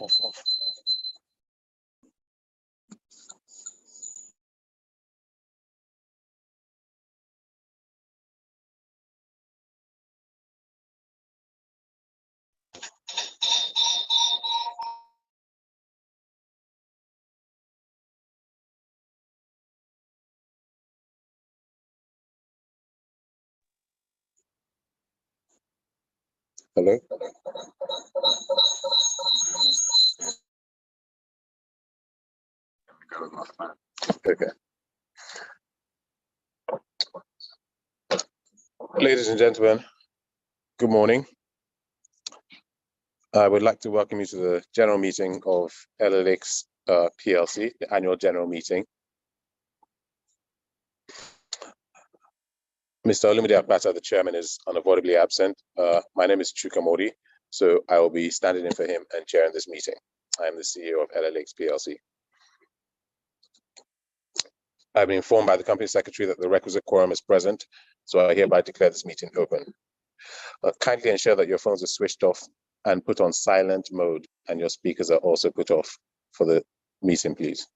off. Hello? Okay. Ladies and gentlemen, good morning. I would like to welcome you to the general meeting of Ellah PLC, the annual general meeting. Mr. Olumide Akpata, the chairman, is unavoidably absent. My name is Chuka Modi, so I will be standing in for him and chairing this meeting. I am the CEO of Ellah PLC. I've been informed by the company secretary that the requisite quorum is present, so I hereby declare this meeting open. Kindly ensure that your phones are switched off and put on silent mode, and your speakers are also put off for the meeting, please.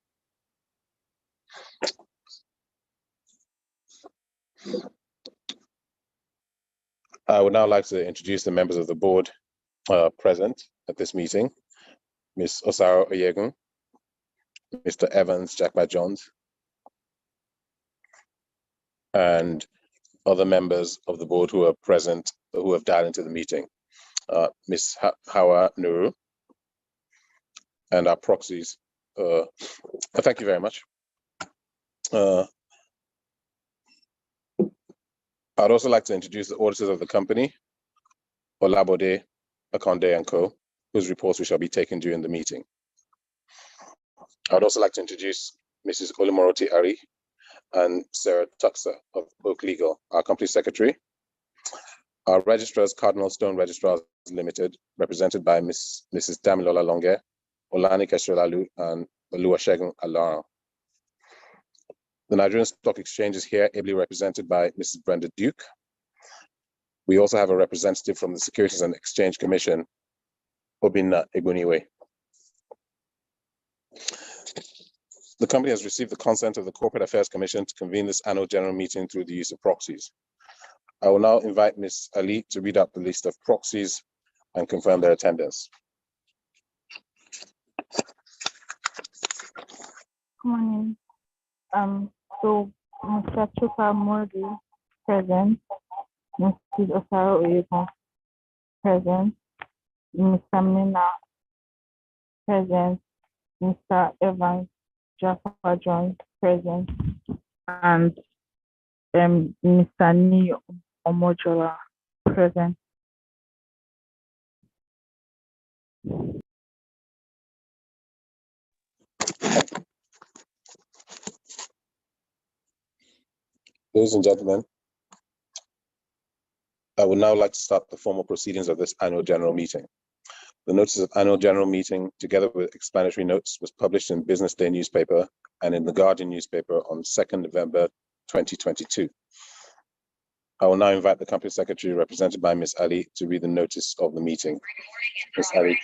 I would now like to introduce the members of the board present at this meeting. Ms. Osaro Oyegun, Mr. Evans Jakba-Jones, and other members of the board who are present, who have dialed into the meeting. Ms. Hawa Nuru, and our proxies. Thank you very much. I'd also like to introduce the auditors of the company, Olabode, Akonde & Co., whose reports we shall be taking during the meeting. I'd also like to introduce Mrs. Olumoroti Ari and Sarah Tuxer of Oak Legal, our company secretary. Our registrars, Cardinal Stone Registrars Limited, represented by Mrs. Damilola Longe, Olani Kesrelalu, and Oluwasegun Alara. The Nigerian Stock Exchange is here, ably represented by Mrs. Brenda Duke. We also have a representative from the Securities and Exchange Commission, Obinna Egbuniwe. The company has received the consent of the Corporate Affairs Commission to convene this annual general meeting through the use of proxies. I will now invite Ms. Ali to read out the list of proxies and confirm their attendance. Good morning. So Mr. Chuka Modi, present. Mrs. Osaro Oyegun, present. Mr. Mina, present. Mr. Evans Jakba-Jones, present. And Mr. Ni Omojola, present. Ladies and gentlemen, I would now like to start the formal proceedings of this annual general meeting. The notice of annual general meeting, together with explanatory notes, was published in Business Day newspaper and in the Guardian newspaper on 2nd November 2022. I will now invite the company secretary, represented by Ms. Ali, to read the notice of the meeting. Ms. Ali.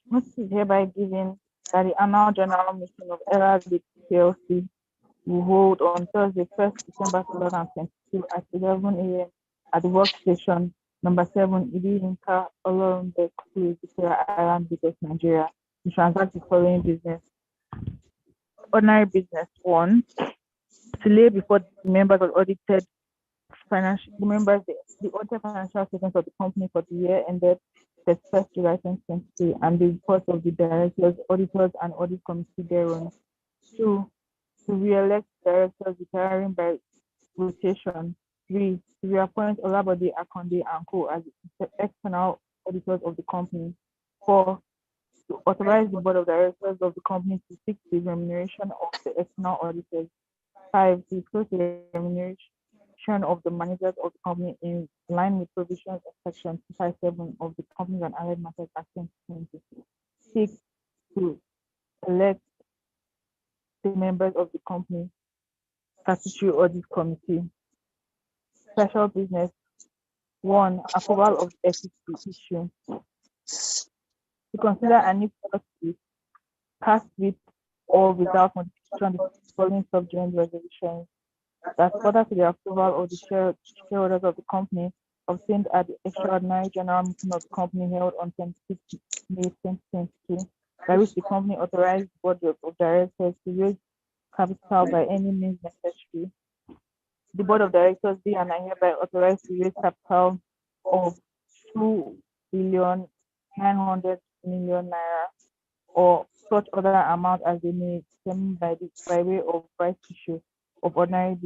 Notice is hereby given that the annual general meeting of Ellah PLC will hold on Thursday, 1st December 2022 at 11 a.m. at the workstation number 7, Idi Inka Olorunde Place, Island, Lagos, Nigeria, to transact the following business. Ordinary business 1, to lay before the members of audited financial the audited financial statements of the company for the year ended 31st July 2023 and the reports of the directors, auditors, and audit committee thereon. 2, to re-elect directors retiring by rotation. 3, to reappoint Olabode, Akonde & Co. as the external auditors of the company. 4, to authorize the board of directors of the company to fix the remuneration of the external auditors. 5, to disclose the remuneration of the managers of the company in line with provisions of Section 257 of the Companies and Allied Matters Act 2020. 6, to elect the members of the company statutory audit committee. Special business 1. Approval of the equity issue. To consider and if thought fit, pass with or without modification the following subjoined resolutions. That further to the approval of the shareholders of the company obtained at the extraordinary general meeting of the company held on 26 May 2022, by which the company authorized the board of directors to raise capital by any means necessary. The board of directors be and are hereby authorized to raise capital of 2,900,000,000 naira or such other amount as they may determine by way of rights issue of ordinary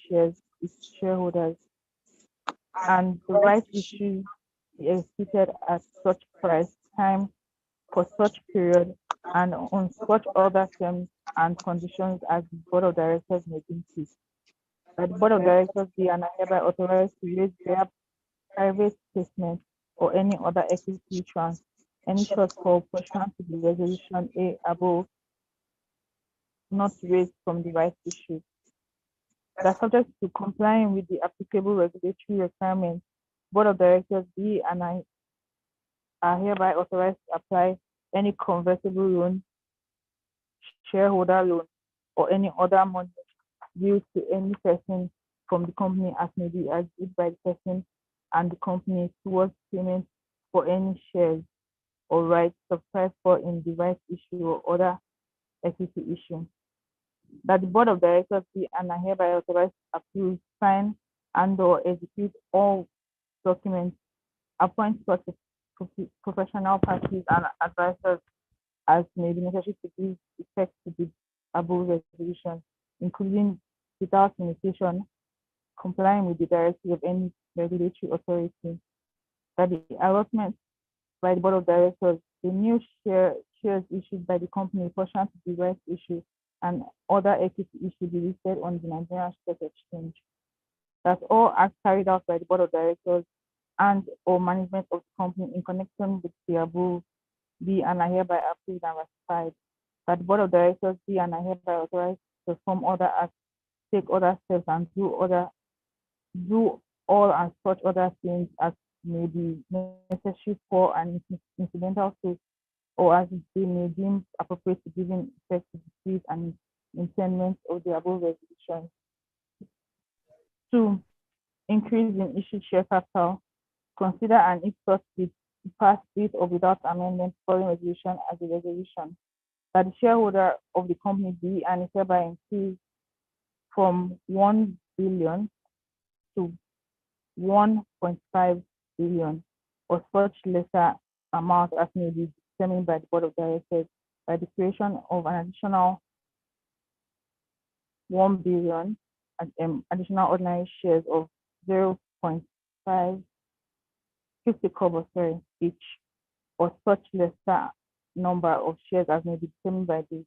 shares with shareholders, and the rights issue be executed at such price, time, for such period, and on such other terms and conditions as the board of directors may deem fit. That the board of directors be and are hereby authorized to raise via private placement or any other equity issuance any shortfall pursuant to the resolution A above not raised from the rights issue. That subject to complying with the applicable regulatory requirements, board of directors be and are hereby authorized to apply any convertible loan, shareholder loan, or any other money due to any person from the company as may be agreed by the person and the company towards payment for any shares or rights subscribed for in the rights issue or other equity issue. That the board of directors be and are hereby authorized to approve, sign, and/or execute all documents, appoint such professional parties and advisors as may be necessary to give effect to the above resolution, including without limitation, complying with the directive of any regulatory authority. That the allotment by the board of directors, the new shares issued by the company pursuant to the rights issue and other equity issues be listed on the Nigerian Stock Exchange. That all acts carried out by the board of directors and or management of the company in connection with the above be and are hereby approved and ratified. That the board of directors be and are hereby authorized to perform other acts, take other steps, and do all and such other things as may be necessary for and incidental to, or as they may deem appropriate to giving effect to the fees and intendments of the above resolution. 2. Increase in issued share capital. Consider and if thought fit to pass with or without amendment following resolution as a resolution. That the shareholder of the company be and is hereby increased from 1 billion to 1.5 billion or such lesser amount as may be determined by the board of directors by the creation of an additional 1 billion additional ordinary shares of 0.50 kobo each or such lesser number of shares as may be determined by the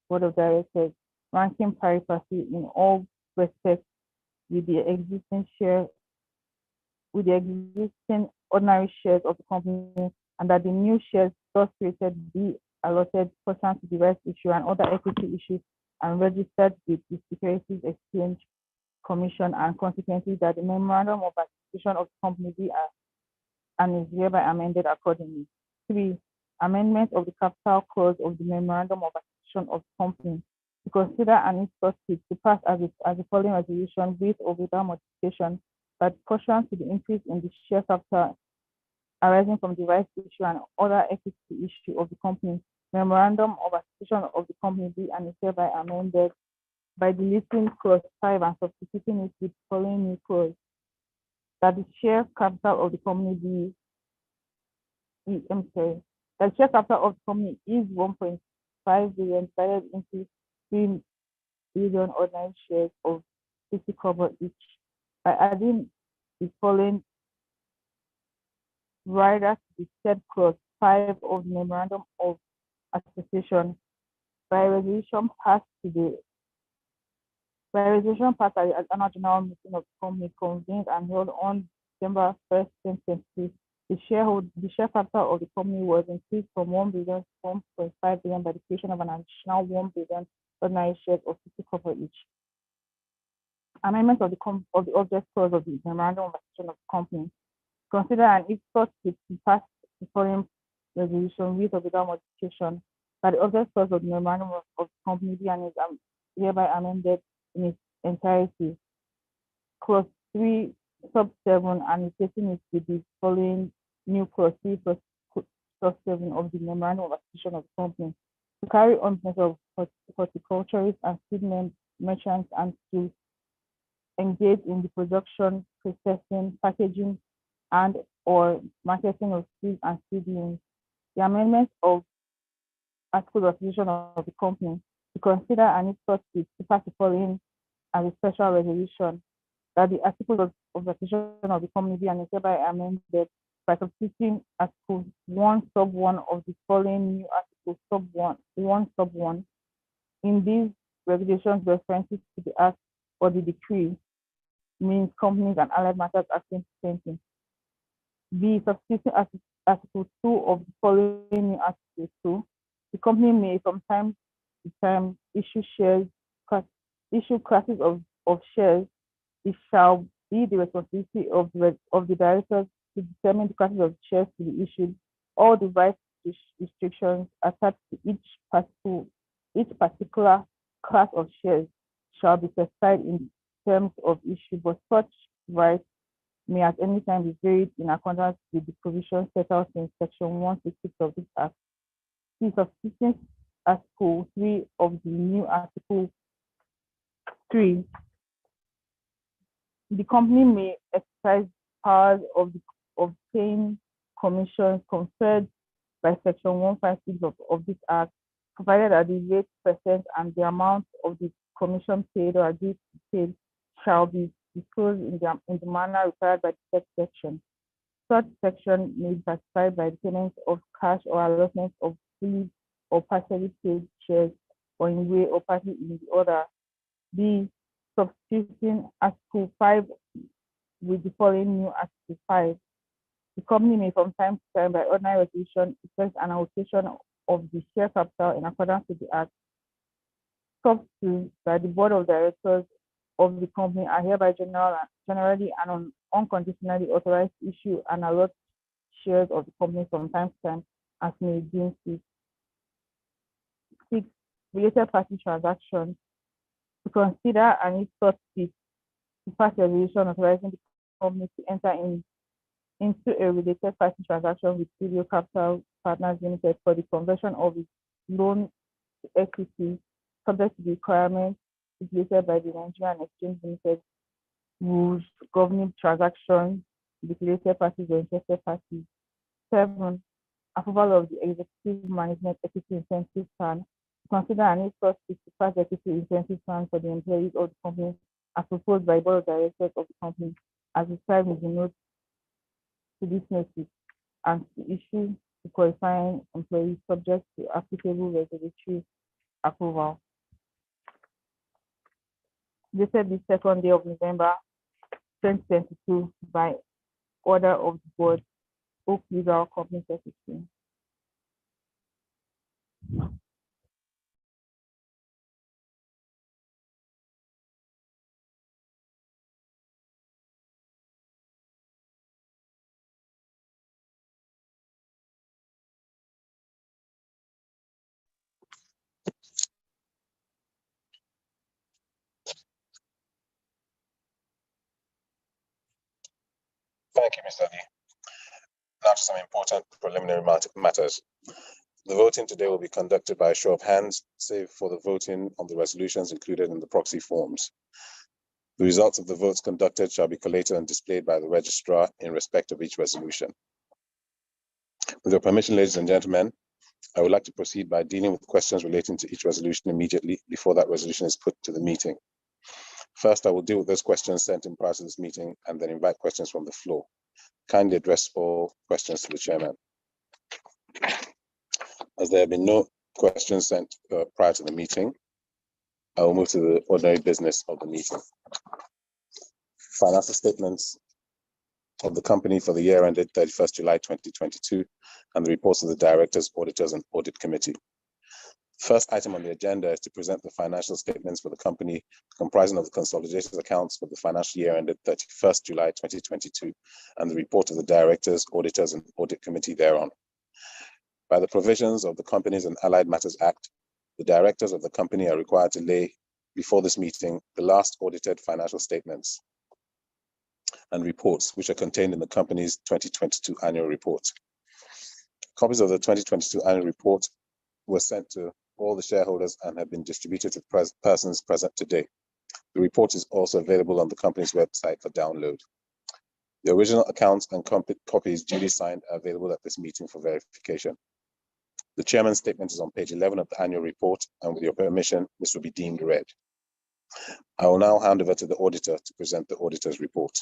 board of directors, ranking pari passu in all respects with the existing ordinary shares of the company, and that the new shares thus created be allotted pursuant to the rights issue and other equity issues and registered with the Securities Exchange Commission, and consequently that the memorandum of association of the company be and is hereby amended accordingly. 3. Amendment of the capital clause of the memorandum of association of the company. To consider and if thought fit to pass as the following resolution with or without modification, that pursuant to the increase in the share capital arising from the rights issue and other equity issue of the company, memorandum of association of the company be and is hereby amended by deleting clause 5 and substituting it with the following new clause. That the share capital of the company that the share capital of the company is 1.5 billion divided into 3 billion ordinary shares of 50 kobo each by adding the following rider to the said clause 5 of the memorandum of association by resolution passed at the annual general meeting of the company convened and held on December 1st, 2023. The share capital of the company was increased from 1 billion to 1.5 billion by the creation of an additional 1 billion ordinary shares of 50 kobo each. Amendment of the object clause of the memorandum of association of the company. Consider and if thought fit to pass the following resolution with or without modification, that the object clause of the memorandum of the company be and is hereby amended in its entirety. Clause 3, sub 7, and replacing it with the following new clause 3 plus sub 7 of the memorandum of association of the company. To carry on business of horticulturists and seed merchants and to engage in the production, processing, packaging, and or marketing of seeds and seedlings. The amendment of articles of association of the company to consider and if thought fit to pass the following as a special resolution, that the articles of association of the company be and is hereby amended by substituting Article 1 sub 1 of the following new Article sub 1 sub 1. In these regulations, references to the Act or the decree means companies and allied matters Act 2020. B, substituting Article 2 of the following new Article 2. The company may from time to time issue classes of shares. It shall be the responsibility of the directors to determine the classes of shares to be issued. All the rights restrictions attached to each particular class of shares shall be specified in terms of issue, but such rights may at any time be varied in accordance with the provisions set out in Section 166 of this Act. C, substituting Article 3 of the new Article 3. The company may exercise powers of paying commissions conferred by Section 156 of this Act, provided that the rate, percent, and the amount of the commission paid or agreed to pay shall be disclosed in the manner required by the said section. Such section may be satisfied by the payment of cash or allotment of fully or partially paid shares or in way or partly in the order. B, substituting Article 5 with the following new Article 5. The company may from time to time by ordinary resolution effect an allocation of the share capital in accordance with the Act. Sub 2, that the board of directors of the company are hereby generally and unconditionally authorized to issue and allot shares of the company from time to time as may deem fit. 6, related party transactions. To consider and if thought fit to pass a resolution authorizing the company to enter into a related party transaction with Studio Capital Partners Limited for the conversion of its loan to equity, subject to the requirements stipulated by the Nigerian Exchange Limited rules governing transactions with related parties or interested parties. 7, approval of the executive management equity incentive plan. Consider and if thought fit to pass equity incentive plan for the employees of the company as proposed by the board of directors of the company as described in the note to this notice, and to issue to qualifying employees subject to applicable regulatory approval. Dated the 2nd day of November 2022 by order of the board, Oak Legal Company Secretary. Thank you, Mr. Lee. Now to some important preliminary matters. The voting today will be conducted by a show of hands, save for the voting on the resolutions included in the proxy forms. The results of the votes conducted shall be collated and displayed by the registrar in respect of each resolution. With your permission, ladies and gentlemen, I would like to proceed by dealing with questions relating to each resolution immediately before that resolution is put to the meeting. First, I will deal with those questions sent in prior to this meeting and then invite questions from the floor. Kindly address all questions to the chairman. As there have been no questions sent prior to the meeting, I will move to the ordinary business of the meeting. Financial statements of the company for the year ended 31st July 2022 and the reports of the directors, auditors, and audit committee. First item on the agenda is to present the financial statements for the company, comprising of the consolidated accounts for the financial year ended 31st July 2022, and the report of the directors, auditors, and audit committee thereon. By the provisions of the Companies and Allied Matters Act, the directors of the company are required to lay before this meeting the last audited financial statements and reports, which are contained in the company's 2022 annual report. Copies of the 2022 annual report were sent to all the shareholders and have been distributed to persons present today. The report is also available on the company's website for download. The original accounts and copies duly signed are available at this meeting for verification. The chairman's statement is on page 11 of the annual report, and with your permission, this will be deemed read. I will now hand over to the auditor to present the auditor's report.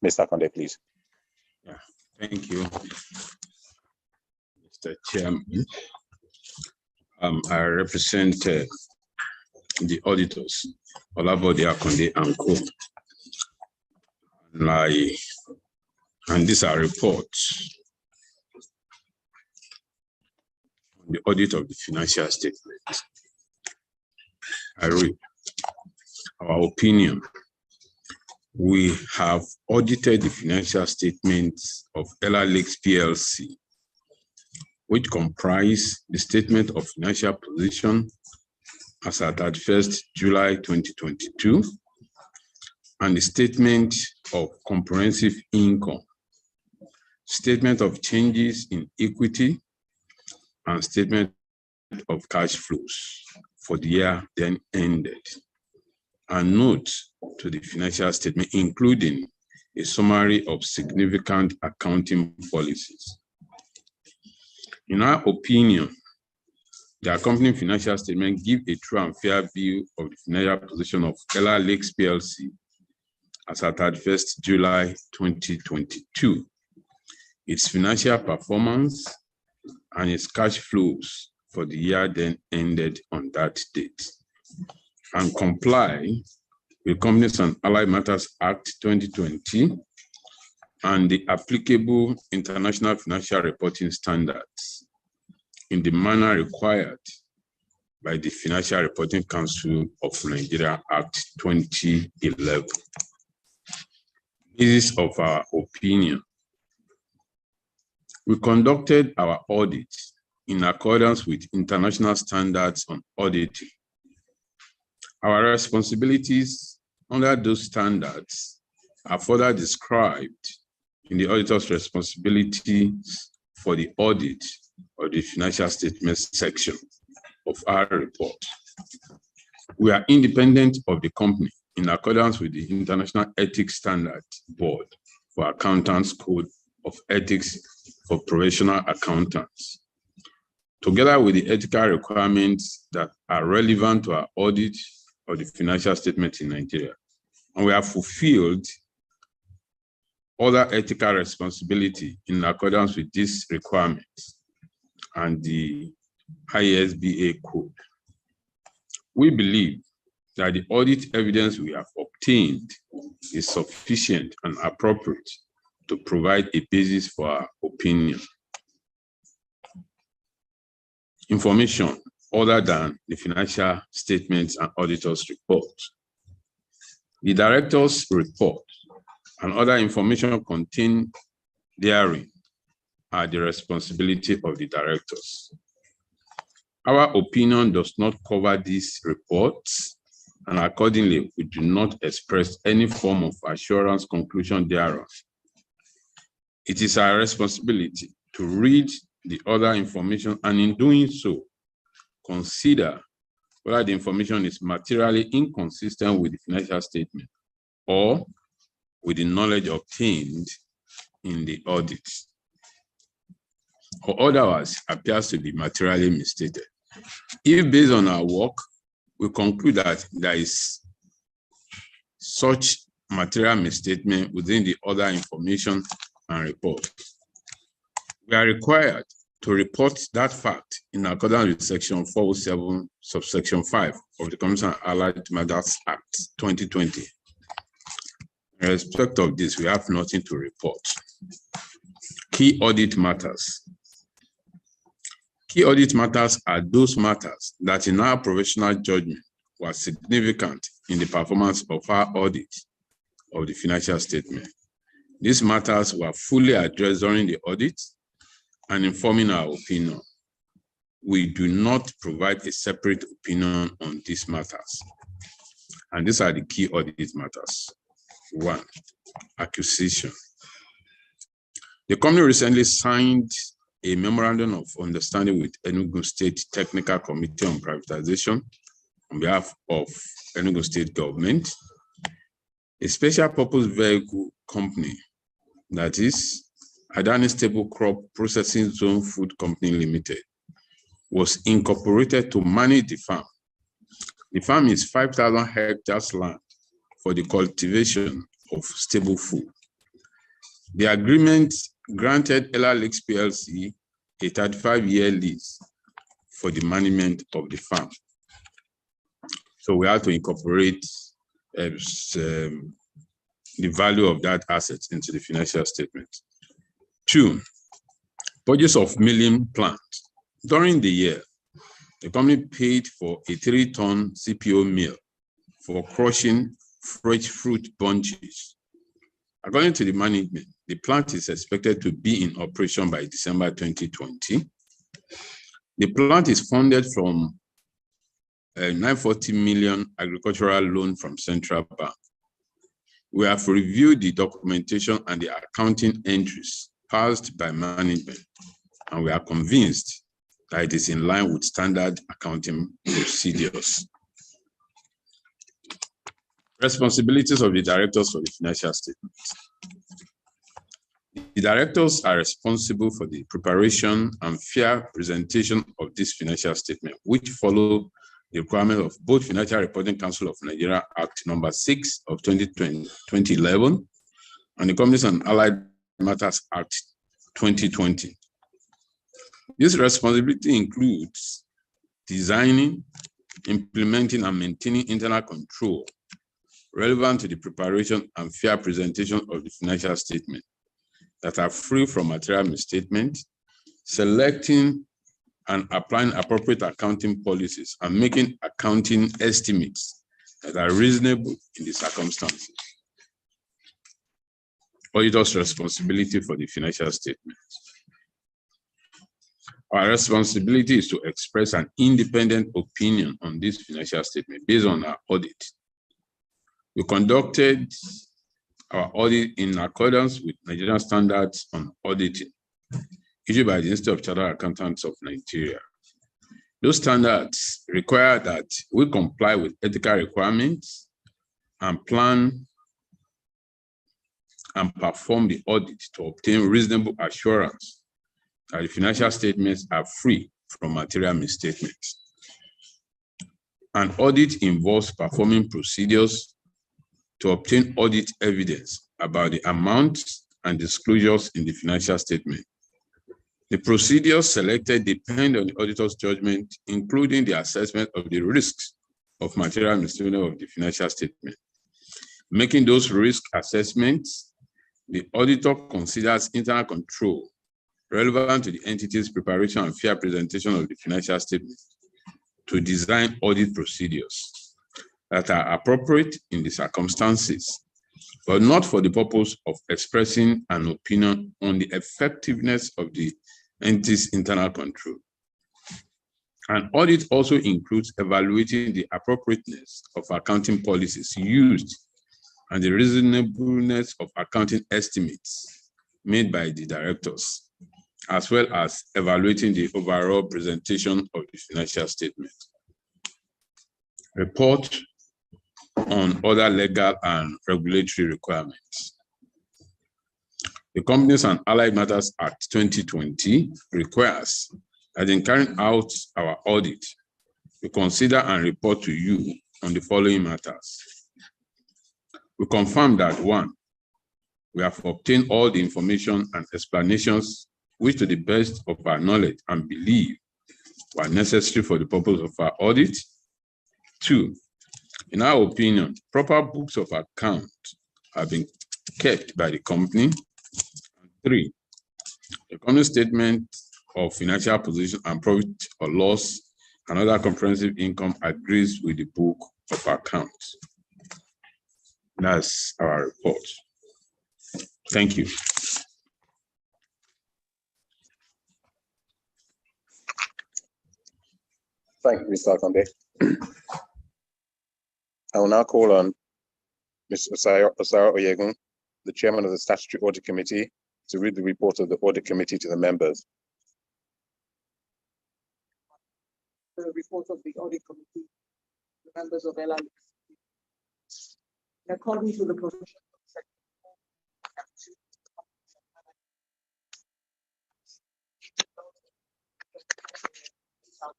Mr. Akonde, please. Yeah, thank you, Mr. Chairman. I represent the auditors, Olabode Akonde and Co. And these are reports on the audit of the financial statement. I read our opinion. We have audited the financial statements of Ellah Lakes PLC, which comprise the statement of financial position as at 31st July 2022, and the statement of comprehensive income, statement of changes in equity, and statement of cash flows for the year then ended, and notes to the financial statement, including a summary of significant accounting policies. In our opinion, the accompanying financial statement gives a true and fair view of the financial position of Ellah Lakes PLC as at 31st July 2022, its financial performance, and its cash flows for the year then ended on that date, and comply with Companies and Allied Matters Act 2020 and the applicable international financial reporting standards in the manner required by the Financial Reporting Council of Nigeria Act 2011. This is of our opinion. We conducted our audit in accordance with international standards on auditing. Our responsibilities under those standards are further described in the auditor's responsibilities for the audit of the financial statements section of our report. We are independent of the company in accordance with the International Ethics Standard Board for Accountants Code of Ethics for Professional Accountants, together with the ethical requirements that are relevant to our audit of the financial statement in Nigeria. And we have fulfilled other ethical responsibility in accordance with these requirements and the ISBA code. We believe that the audit evidence we have obtained is sufficient and appropriate to provide a basis for our opinion. Information other than the financial statements and auditor's report. The director's report and other information contained therein are the responsibility of the directors. Our opinion does not cover these reports, and accordingly, we do not express any form of assurance conclusion thereof. It is our responsibility to read the other information, and in doing so, consider whether the information is materially inconsistent with the financial statement or with the knowledge obtained in the audit, or otherwise appears to be materially misstated. If based on our work, we conclude that there is such material misstatement within the other information and report, we are required to report that fact in accordance with Section 407, subsection 5 of the Companies and Allied Matters Act 2020. In respect of this, we have nothing to report. Key audit matters. Key audit matters are those matters that in our professional judgment were significant in the performance of our audit of the financial statement. These matters were fully addressed during the audit and informing our opinion. We do not provide a separate opinion on these matters. And these are the key audit matters. 1, acquisition. The company recently signed a memorandum of understanding with Enugu State Technical Committee on Privatization on behalf of Enugu State government. A special purpose vehicle company, that is Adani Staple Crop Processing Zone Food Company Limited, was incorporated to manage the farm. The farm is 5,000 hectares land for the cultivation of stable food. The agreement granted Ellah Lakes PLC a 35-year lease for the management of the farm. So we have to incorporate the value of that asset into the financial statement. 2, purchase of milling plant. During the year, the company paid for a 3-ton CPO mill for crushing fresh fruit bunches. According to the management, the plant is expected to be in operation by December 2020. The plant is funded from a 940 million agricultural loan from Central Bank. We have reviewed the documentation and the accounting entries passed by management, and we are convinced that it is in line with standard accounting procedures. Responsibilities of the directors for the financial statements. The directors are responsible for the preparation and fair presentation of this financial statement, which follow the requirement of both Financial Reporting Council of Nigeria Act number 6 of 2011 and the Companies and Allied Matters Act 2020. This responsibility includes designing, implementing, and maintaining internal control relevant to the preparation and fair presentation of the financial statement that are free from material misstatement, selecting and applying appropriate accounting policies, and making accounting estimates that are reasonable in the circumstances. Auditor's responsibility for the financial statement. Our responsibility is to express an independent opinion on this financial statement based on our audit. We conducted our audit in accordance with Nigerian standards on auditing, issued by the Institute of Chartered Accountants of Nigeria. Those standards require that we comply with ethical requirements and plan and perform the audit to obtain reasonable assurance that the financial statements are free from material misstatements. An audit involves performing procedures to obtain audit evidence about the amounts and disclosures in the financial statement. The procedures selected depend on the auditor's judgment, including the assessment of the risks of material misstatement of the financial statement. Making those risk assessments, the auditor considers internal control relevant to the entity's preparation and fair presentation of the financial statement to design audit procedures that are appropriate in the circumstances, but not for the purpose of expressing an opinion on the effectiveness of the entity's internal control. An audit also includes evaluating the appropriateness of accounting policies used and the reasonableness of accounting estimates made by the directors, as well as evaluating the overall presentation of the financial statement. Report on other legal and regulatory requirements. The Companies and Allied Matters Act 2020 requires that in carrying out our audit, we consider and report to you on the following matters. We confirm that 1, we have obtained all the information and explanations which to the best of our knowledge and belief were necessary for the purpose of our audit. 2, in our opinion, proper books of account have been kept by the company. 3, the company statement of financial position and profit or loss and other comprehensive income agrees with the book of accounts. That's our report. Thank you. Thank you, Mr. Akande. I will now call on Ms. Osara Oyegun, the chairman of the Statutory Audit Committee, to read the report of the Audit Committee to the members. The report of the Audit Committee, the members of Ellah. In accordance with the provisions of Section 4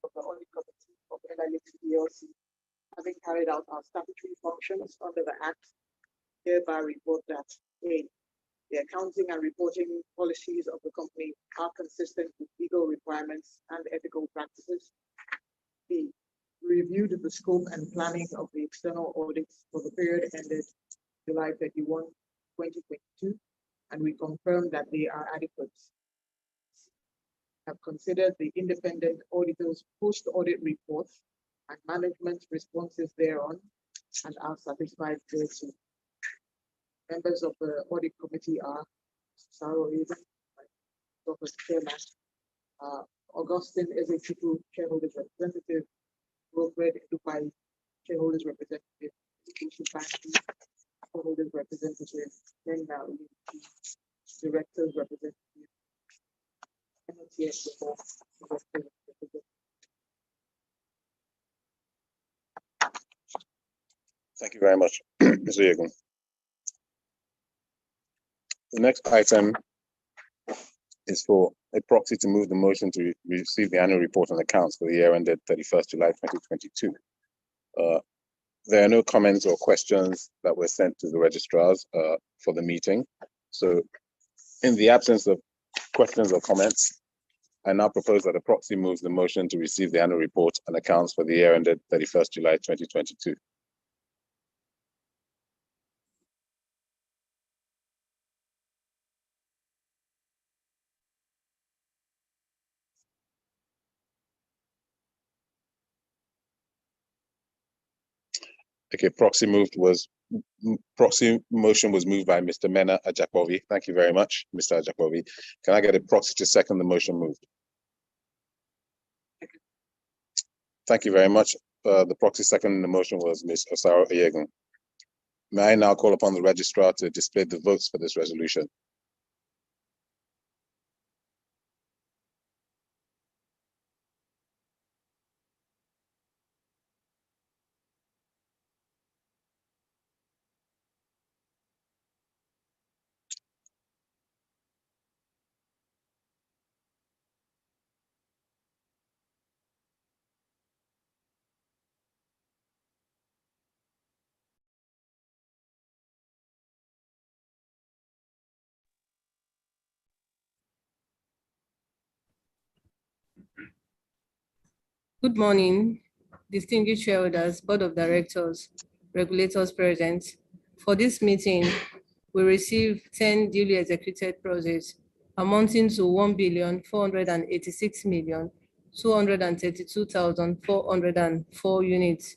of the Audit Committee of Ellah PLC, having carried out our statutory functions under the Act, hereby report that A, the accounting and reporting policies of the company are consistent with legal requirements and ethical practices. B, reviewed the scope and planning of the external audits for the period ended July 31, 2022, and we confirm that they are adequate. Have considered the independent auditor's post-audit reports and management responses thereon, and are satisfied thereto. Members of the Audit Committee are Saro Eden, Office Chairman, Augustine Ezechiku, Shareholders Representative, Wilfred Dupai, Shareholders Representative, Shareholders Representative, Directors Representative, Thank you very much, Mr. Oyegun. The next item is for a proxy to move the motion to receive the annual report and accounts for the year ended 31st July 2022. There are no comments or questions that were sent to the registrars for the meeting. So in the absence of questions or comments, I now propose that a proxy moves the motion to receive the annual report and accounts for the year ended 31st July 2022. Okay, proxy motion was moved by Mr. Mena Ajakbovi. Thank you very much, Mr. Ajakbovi. Can I get a proxy to second the motion moved? Thank you very much. The proxy seconding the motion was Ms. Osara Oyegun. May I now call upon the registrar to display the votes for this resolution? Good morning, distinguished shareholders, board of directors, regulators present. For this meeting, we received 10 duly executed projects amounting to 1,486,232,404 units,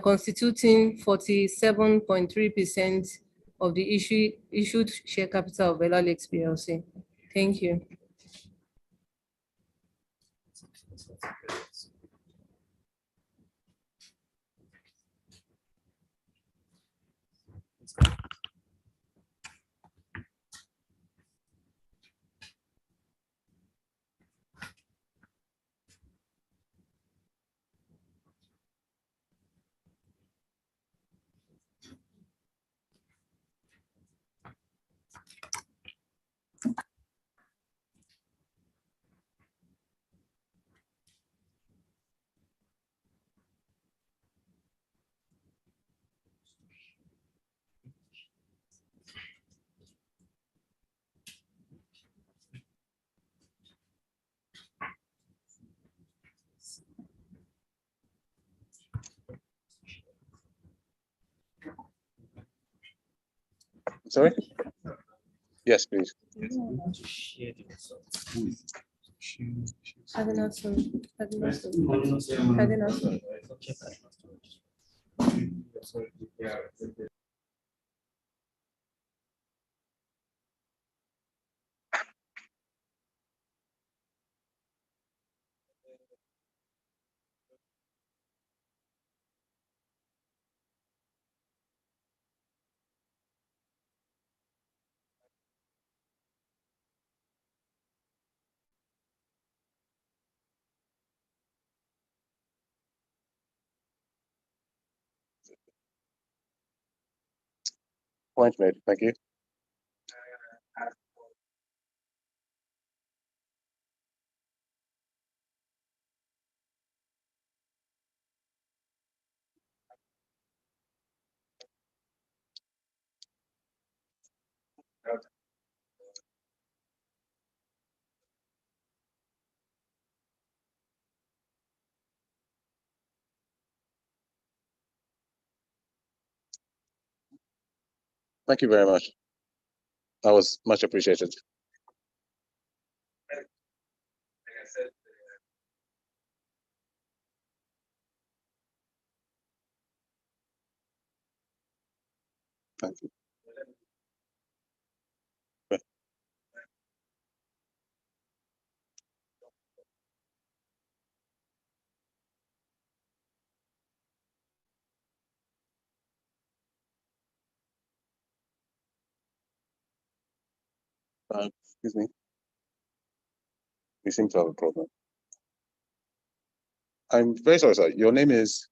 constituting 47.3% of the issued share capital of Ellah PLC. Thank you. Sorry? Yes, please. Point made. Thank you. Thank you very much. That was much appreciated. Thank you. Excuse me. We seem to have a problem. I'm very sorry, sir. Your name is?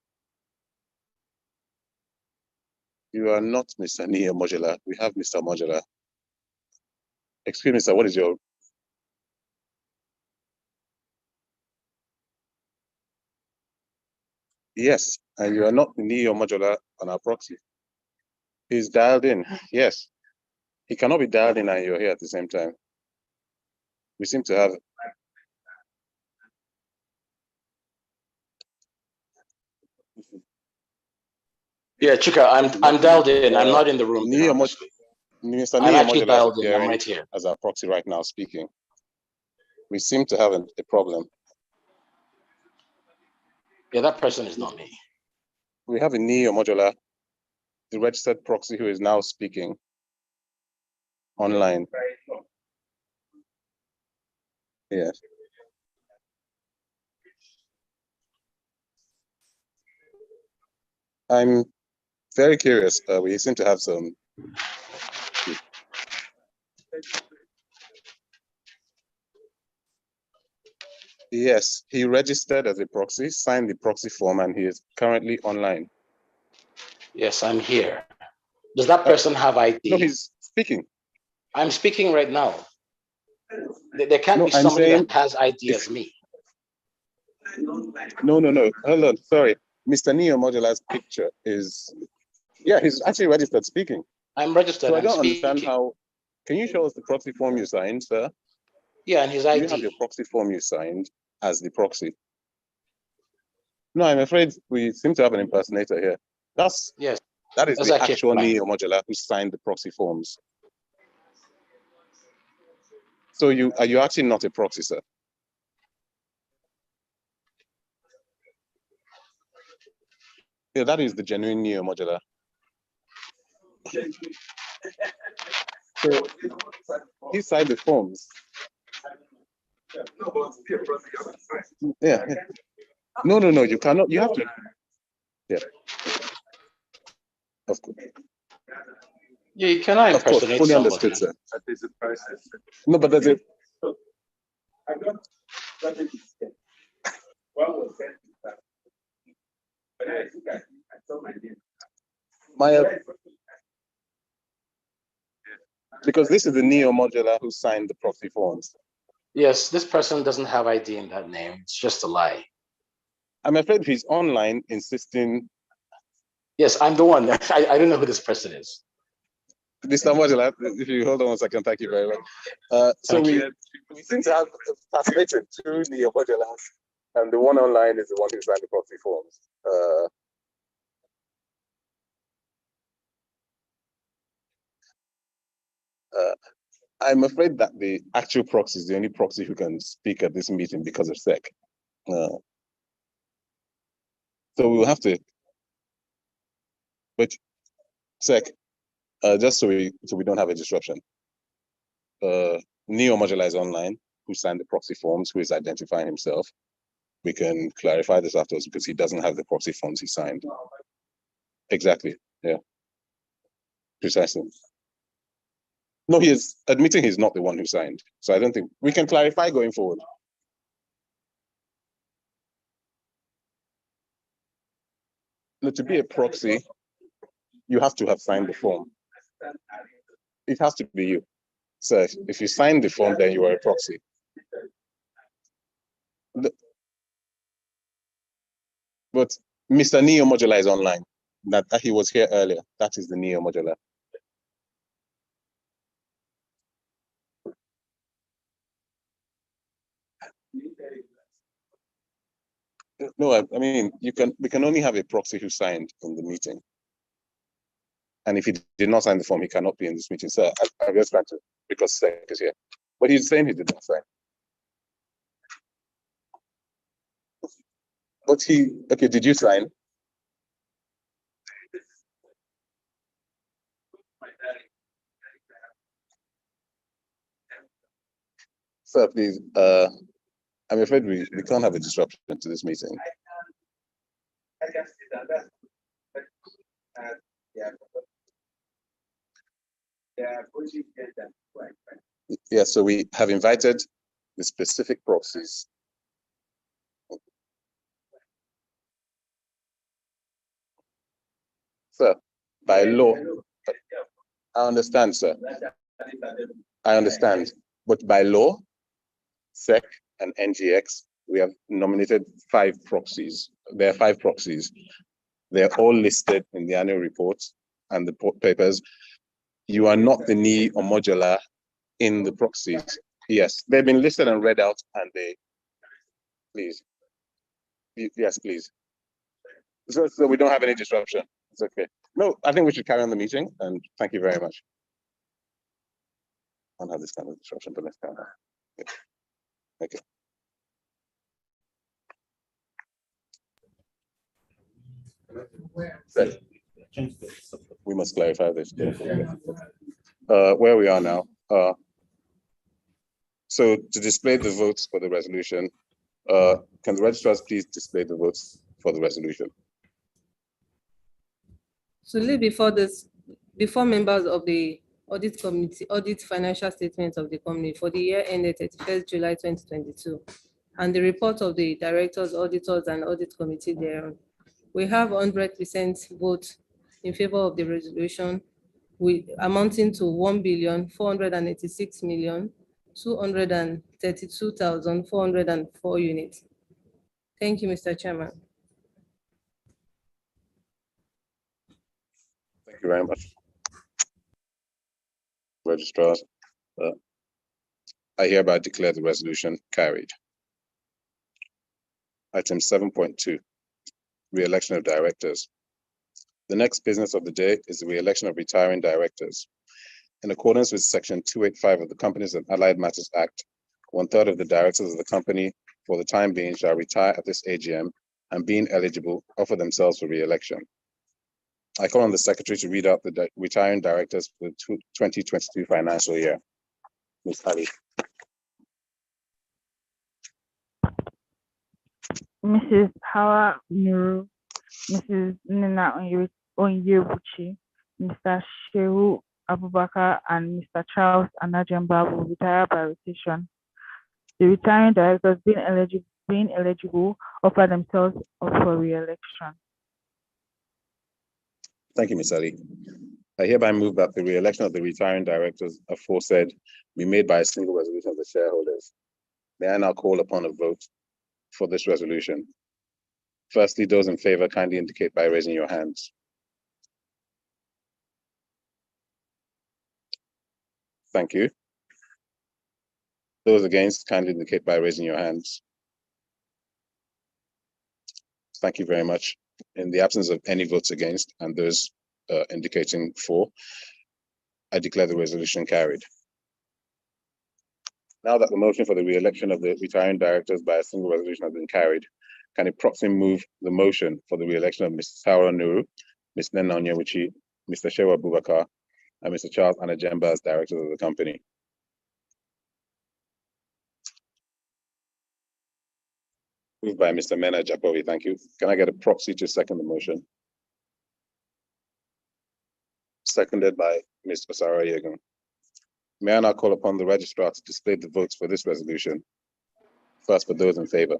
You are not Mr. Nia Modular. We have Mr. Modular. Excuse me, sir. What is your? Yes, and you are not Nia Modular on our proxy. He's dialed in. Yes. He cannot be dialed in and you're here at the same time. We seem to have. Yeah, Chika, I'm dialed in. I'm not in the room. Mr. I'm Nia actually Modular dialed is in. I'm appearing right here. as our proxy right now speaking. We seem to have a problem. Yeah, that person is not me. We have a Nia Modular, the registered proxy who is now speaking online. Yes. I'm very curious. We seem to have some. Yes, he registered as a proxy, signed the proxy form, and he is currently online. Yes, I'm here. Does that person have ID? No, he's speaking. I'm speaking right now. There can't be somebody that has ID as me. No. Hold on. Sorry. Mr. Neo Modular's picture is, yeah, he's actually registered speaking. I'm registered. So I don't understand how. Can you show us the proxy form you signed, sir? Yeah, and his ID. You have your proxy form you signed as the proxy. No, I'm afraid we seem to have an impersonator here. That is the actual Neo Modular who signed the proxy forms. So are you actually not a proxy, sir? Yeah, that is the genuine Neo Modular. So he signed the forms. Yeah. No, you cannot. You have to. Yeah. Of course. Yeah, you cannot impersonate fully somebody. Understood, sir. No, but there's a. Because this is the Neo Modular who signed the proxy forms. Yes, this person doesn't have ID in that name. It's just a lie. I'm afraid he's online insisting. Yes, I'm the one. I don't know who this person is. Mr. Modular, if you hold on 1 second, thank you very much. So we seem to have fascinated 2 Neo Modulars, and the one online is the one who signed the proxy forms. I'm afraid that the actual proxy is the only proxy who can speak at this meeting because of SEC. So we will have to, but SEC, just so we don't have a disruption. Neo Modular is online, who signed the proxy forms, who is identifying himself. We can clarify this afterwards because he doesn't have the proxy forms he signed. Exactly, yeah, precisely. No, he is admitting he's not the one who signed. So I don't think we can clarify going forward. No, to be a proxy, you have to have signed the form. It has to be you. So if you sign the form, then you are a proxy. But Mr. Neo Modular is online. That he was here earlier. That is the Neo Modular. No, I mean we can only have a proxy who signed in the meeting. And if he did not sign the form, he cannot be in this meeting. So I'm just trying to, because SEC is here. But he's saying he did not sign. But okay, did you sign? Sir, please, I'm afraid we can't have a disruption to this meeting. Yeah, so we have invited the specific proxies. Sir, by law, I understand, sir. I understand. But by law, SEC and NGX, we have nominated 5 proxies. There are 5 proxies. They're all listed in the annual report and the papers. You are not the NE or modular in the proxies. Yes, they've been listed and read out, and please. Yes, please. So we don't have any disruption. It's okay. No, I think we should carry on the meeting, and thank you very much. I don't have this kind of disruption, but let's carry on. Okay. Right. We must clarify this. Where we are now. So to display the votes for the resolution, can the registrars please display the votes for the resolution? So before members of the audit committee audit financial statements of the company for the year ended 31st July 2022, and the report of the directors, auditors, and audit committee thereon. We have 100% vote in favor of the resolution, amounting to 1,486,232,404 units. Thank you, Mr. Chairman. Thank you very much, registrars. I hereby declare the resolution carried. Item 7.2, re-election of directors. The next business of the day is the re-election of retiring directors. In accordance with Section 285 of the Companies and Allied Matters Act, 1/3 of the directors of the company for the time being shall retire at this AGM and, being eligible, offer themselves for re-election. I call on the Secretary to read out the retiring directors for the 2022 financial year. Ms. Ali. Mrs. Hawa Nuru, Mrs. Nina Onyebuchi, Mr. Shehu Abubakar, and Mr. Charles Anajamba will retire by rotation. The retiring directors being eligible offer themselves up for re-election. Thank you, Ms. Ali. I hereby move that the re-election of the retiring directors aforesaid be made by a single resolution of the shareholders. May I now call upon a vote for this resolution? Firstly, those in favor kindly indicate by raising your hands. Thank you. Those against kindly indicate by raising your hands. Thank you very much. In the absence of any votes against and those indicating for, I declare the resolution carried. Now that the motion for the re-election of the retiring directors by a single resolution has been carried, can a proxy move the motion for the re-election of Mrs. Tara Nuru, Ms. Nena Onyewuchi, Mr. Shewa Bubakar, and Mr. Charles Anajemba as directors of the company? Moved by Mr. Mena Jakobi, thank you. Can I get a proxy to second the motion? Seconded by Ms. Osara Yegun. May I now call upon the registrar to display the votes for this resolution? First, for those in favor.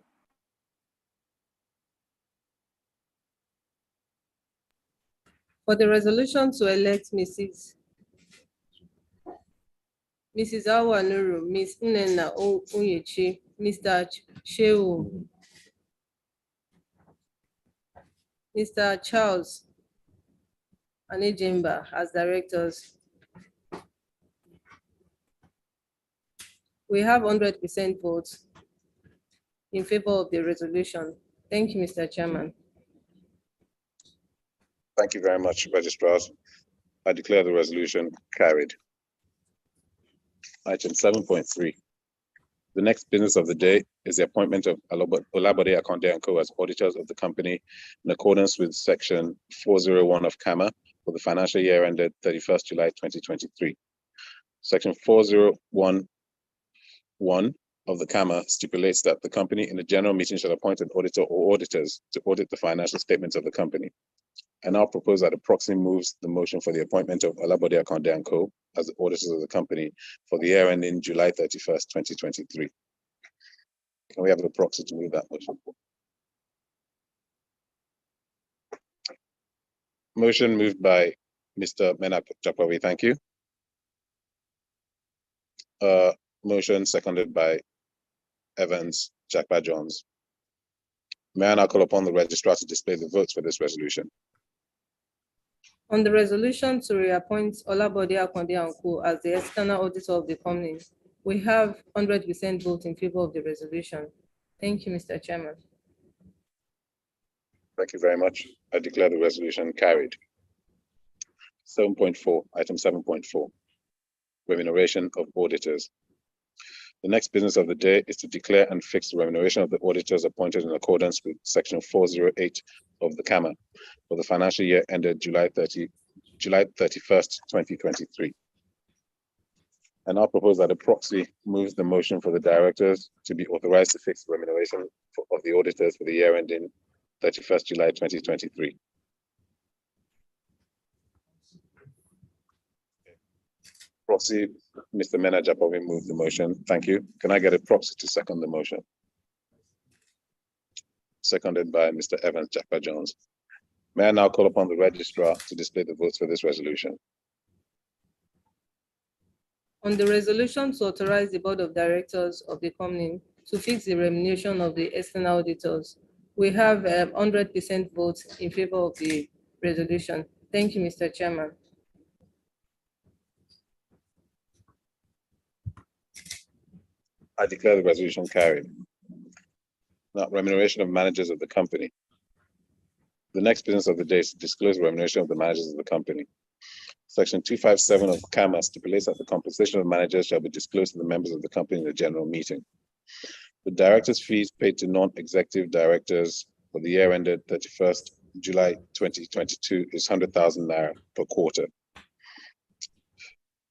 For the resolution to elect Mrs. Awa Nuru, Ms. Nnenna Onyechi, Mr. Shehu, Mr. Charles Anejemba as directors, we have 100% votes in favor of the resolution. Thank you, Mr. Chairman. Thank you very much, registrars. I declare the resolution carried. Item 7.3. The next business of the day is the appointment of Olabode Akonde & Co. as auditors of the company in accordance with Section 401 of CAMA for the financial year ended 31st July 2023. Section 401(1) of the CAMA stipulates that the company in a general meeting shall appoint an auditor or auditors to audit the financial statements of the company. I now propose that a proxy moves the motion for the appointment of Olabode Akonde & Co. as the auditors of the company for the year ending July 31st, 2023. Can we have a proxy to move that motion? Motion moved by Mr. Mena Jakobi, thank you. Motion seconded by Evans Jakpa Jones. May I now call upon the registrar to display the votes for this resolution? On the resolution to reappoint Olabode Akonde & Co. as the external auditor of the company, we have 100% vote in favor of the resolution. Thank you, Mr. Chairman. Thank you very much. I declare the resolution carried. 7.4, item 7.4, remuneration of auditors. The next business of the day is to declare and fix the remuneration of the auditors appointed in accordance with Section 408 of the CAMA for the financial year ended July 31st, 2023. I now propose that a proxy moves the motion for the directors to be authorized to fix the remuneration of the auditors for the year ending 31st July 2023. Proxy, Mr. Mena Jakobi moved the motion. Thank you. Can I get a proxy to second the motion? Seconded by Mr. Evans Jakpa Jones. May I now call upon the registrar to display the votes for this resolution? On the resolution to authorize the board of directors of the company to fix the remuneration of the external auditors, we have 100% votes in favor of the resolution. Thank you, Mr. Chairman. I declare the resolution carried. Now, remuneration of managers of the company. The next business of the day is to disclose the remuneration of the managers of the company. Section 257 of CAMA stipulates that the compensation of managers shall be disclosed to the members of the company in a general meeting. The directors' fees paid to non-executive directors for the year ended 31st July 2022 is 100,000 naira per quarter.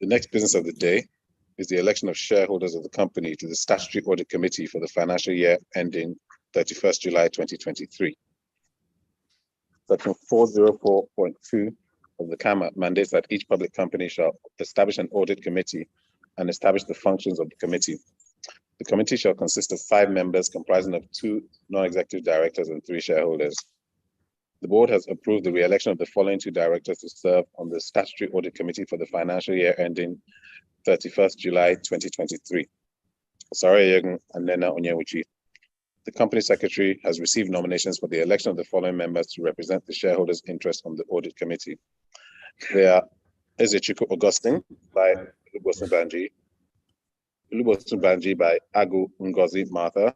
The next business of the day is the election of shareholders of the company to the Statutory Audit Committee for the financial year ending 31st July 2023. Section 404.2 of the CAMA mandates that each public company shall establish an audit committee and establish the functions of the committee. The committee shall consist of 5 members comprising of 2 non-executive directors and 3 shareholders. The board has approved the re-election of the following 2 directors to serve on the Statutory Audit Committee for the financial year ending 31st July 2023. Osara Yegun and Nena Onyewuchi. The company secretary has received nominations for the election of the following members to represent the shareholders' interest on the audit committee. They are Ezechiku Augustine by Ulubosun Banji by Agu Ngozi Martha,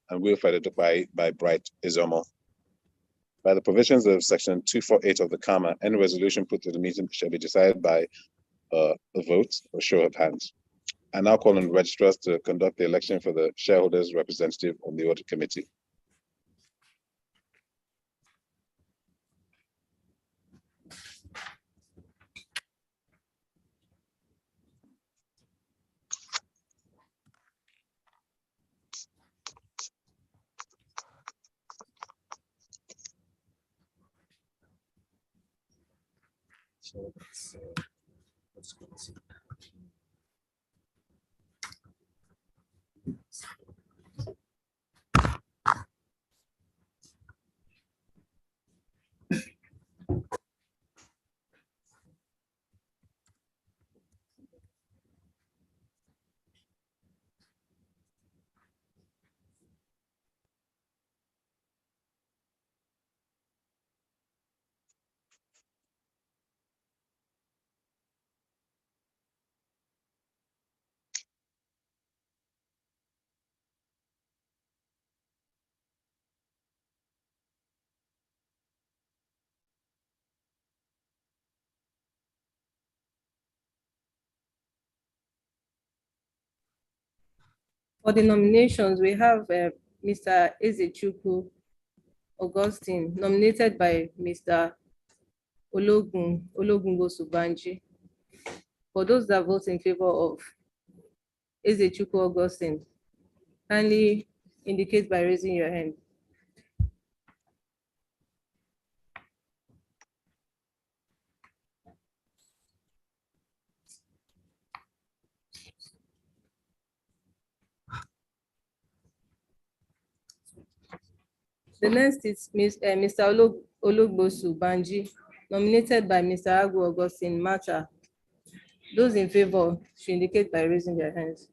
and Wilfred Edupai by Bright Izomo. By the provisions of Section 248 of the CAMA, any resolution put to the meeting shall be decided by a vote or show of hands. I now call on the registrars to conduct the election for the shareholders representative on the audit committee. So let's go see. For the nominations, we have Mr. Ezechukwu Augustine, nominated by Mr. Ologunbosu Banji. For those that vote in favor of Ezechukwu Augustine, kindly indicate by raising your hand. The next is Mr. Olugbosu Banji, nominated by Mr. Agu Augustine Mata. Those in favor should indicate by raising their hands.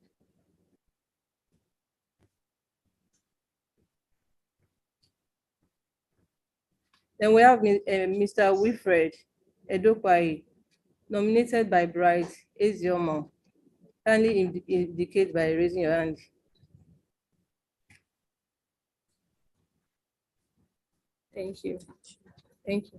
Then we have Mr. Wilfred Edokwai, nominated by Bright Eziomo. Kindly indicate by raising your hand. Thank you. Thank you.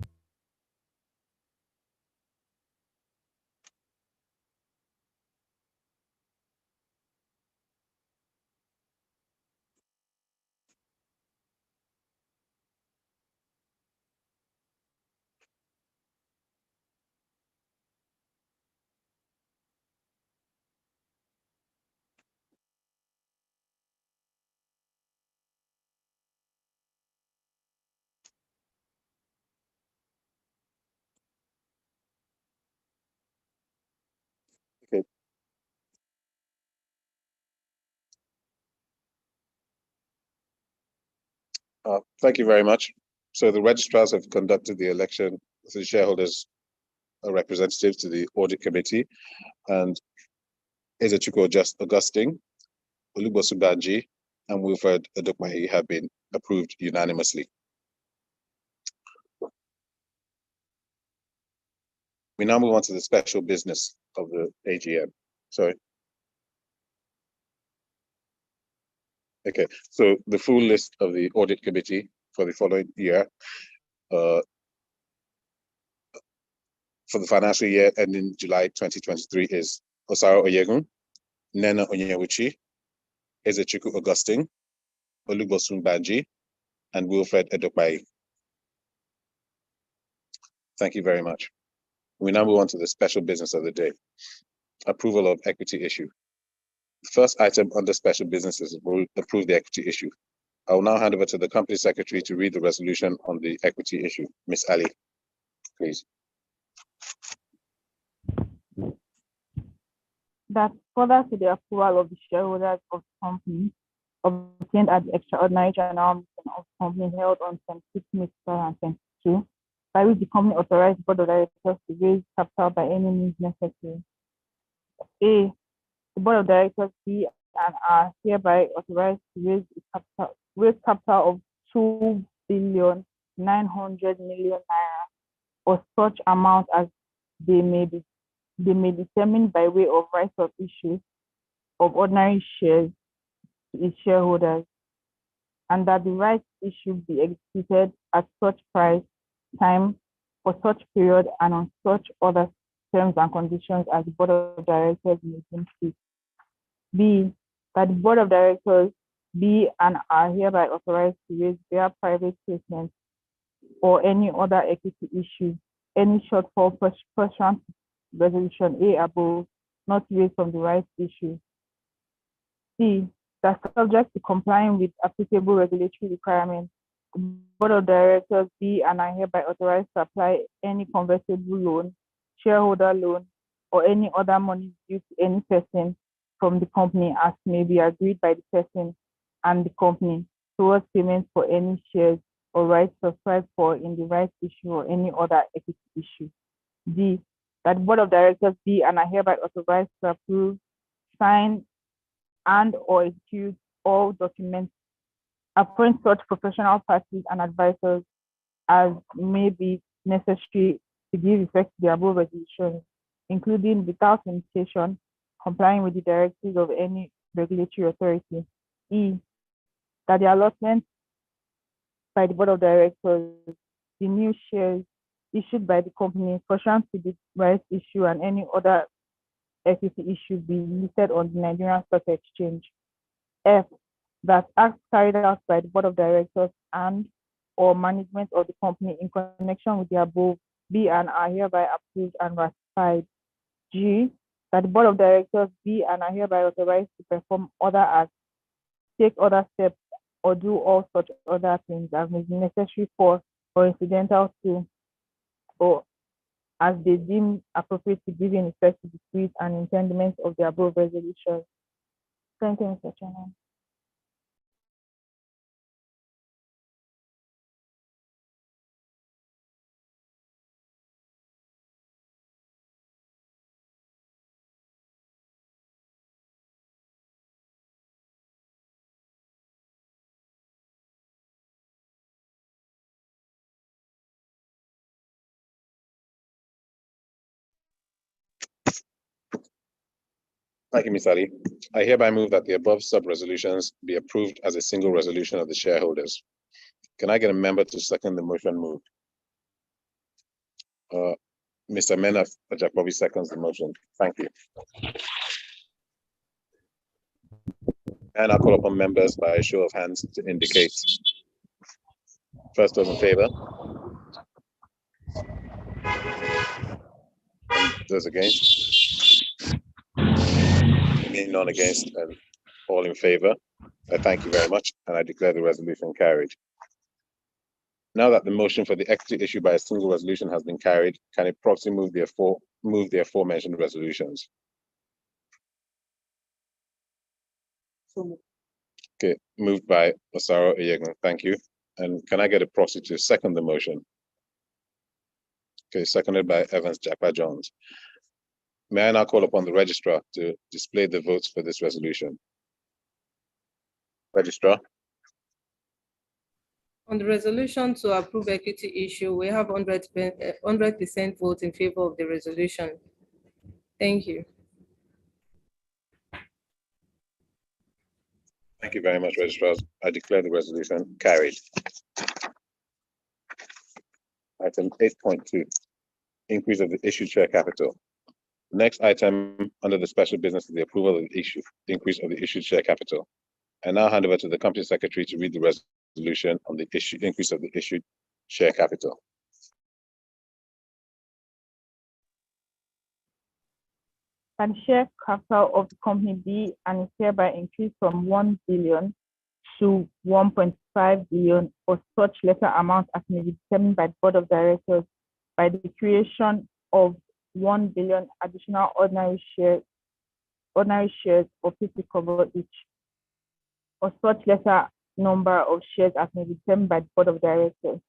Okay. Thank you very much. So the registrars have conducted the election of the shareholders representative to the audit committee, and Ezechukwu Augustine, Olugbosu Banji, and Wilfred Edokmahi have been approved unanimously. We now move on to the special business of the AGM. Sorry. Okay, so the full list of the audit committee for the following year, for the financial year ending July 2023 is Osaro Oyegun, Nena Onyewuchi, Ezechukwu Augustine, Olugbosun Banji, and Wilfred Edokpai. Thank you very much. We now move on to the special business of the day, approval of equity issue. The first item under special business is approve the equity issue. I will now hand over to the company secretary to read the resolution on the equity issue. Ms. Ali, please. That further to the approval of the shareholders of the company obtained at the extraordinary general meeting of the company held on 26 May 2022, by which the company authorized the board of directors to raise capital by any means necessary. A, the board of directors be and are hereby authorized to raise capital of 2,900,000,000 naira, or such amount as they may determine by way of rights of issue of ordinary shares to its shareholders, and that the rights issue be executed at such price, time, for such period, and on such other terms and conditions as the board of directors may deem fit. B, that the board of directors be and are hereby authorized to raise their private statements or any other equity issue, any shortfall pursuant to resolution A above, not raised from the rights issue. C, that subject to complying with applicable regulatory requirements, the board of directors be and are hereby authorized to apply any convertible loan, shareholder loan, or any other money due to any person from the company as may be agreed by the person and the company towards payments for any shares or rights subscribed for in the rights issue or any other equity issue. D, that the board of directors be and are hereby authorized to approve, sign, and or execute all documents, appoint such professional parties and advisors as may be necessary to give effect to the above resolutions, including without limitation, complying with the directives of any regulatory authority. E, that the allotment by the board of directors, the new shares issued by the company pursuant to the rights issue and any other equity issue be listed on the Nigerian Stock Exchange. F, that acts carried out by the board of directors and or management of the company in connection with the above be and are hereby approved and ratified. G, that the board of directors be and are hereby authorized to perform other acts, take other steps, or do all such other things as may be necessary for or incidental to, or as they deem appropriate to give in effect to the spirit and intendment of the above resolution. Thank you, Mr. Chairman. Thank you, Ms. Ali. I hereby move that the above sub-resolutions be approved as a single resolution of the shareholders. Can I get a member to second the motion moved? Mr. Mena Ajakobi seconds the motion. Thank you. And I'll call upon members by a show of hands to indicate. First, those in favor. And those against. None against and all in favor. I thank you very much, and I declare the resolution carried. Now that the motion for the equity issue by a single resolution has been carried, can a proxy move the aforementioned resolutions? Okay, moved by Osaro Iyegun. Thank you. And can I get a proxy to second the motion? Okay, seconded by Evans Japa Jones. May I now call upon the registrar to display the votes for this resolution? Registrar. On the resolution to approve equity issue, we have 100% vote in favor of the resolution. Thank you. Thank you very much, registrars. I declare the resolution carried. Item 8.2, increase of the issued share capital. Next item under the special business is the approval of the increase of the issued share capital. I now hand over to the company secretary to read the resolution on the increase of the issued share capital. And share capital of the company be and is hereby increased from 1 billion to 1.5 billion or such lesser amount as may be determined by the board of directors by the creation of 1 billion additional ordinary shares or 50 cover each, or such lesser number of shares as may be determined by the board of directors,